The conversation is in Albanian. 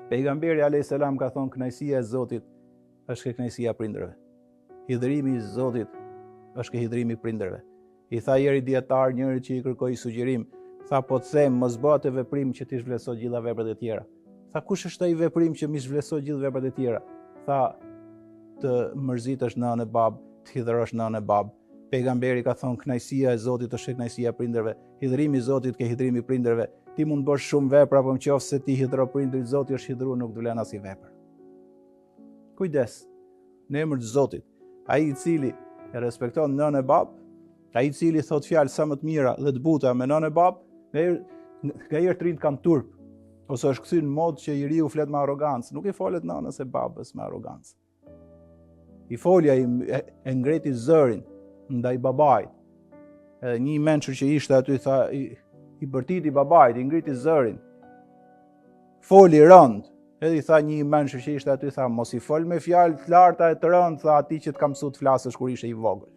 Pejgamberi alayhis salam ka thonë kënaqësia e Zotit është kënaqësia e prindërve. Hidhrimi i Zotit është hidhrimi i prindërve. I tha njëri dietar, njëri që i kërkoi sugjerim, tha po të them mos bëhet veprim që ti zhvlerëso gjitha veprat e tjera. Tha kush është ai veprim që mi zhvlerëso gjithë veprat e tjera? Tha të mërzitesh nënën e bab, të hidhrosh nënën e bab. Pejgamberi ka thonë kënaqësia e Zotit është kënaqësia e prindërve. Hidhrimi i Zotit ke hidhrimi i prindërve. Ti mund të bësh shumë vepra, por nëse ti hidhro prindrit, Zoti është hidhruar, nuk do vlen as i vepër. Kujdes. Në emër të Zotit, ai i cili e respekton nënën e bab, ai i cili thot fjalë sa më të mira dhe të buta me nënën e bab, nga herë të rinë kanë turp, ose është kthyer në modë që njeriu flet me arrogancë, nuk i folet nënës e babës me arrogancë. I folja e ngreti zërin ndaj babait. Edhe një mençur që ishte aty tha i bërtiti babait, i ngriti zërin. Foli rënd. Edhe i tha një mençur që ishte aty tha mos i fol me fjalë të larta e të rënd, tha atij që të ka mësuar të flasësh kur ishe i vogël.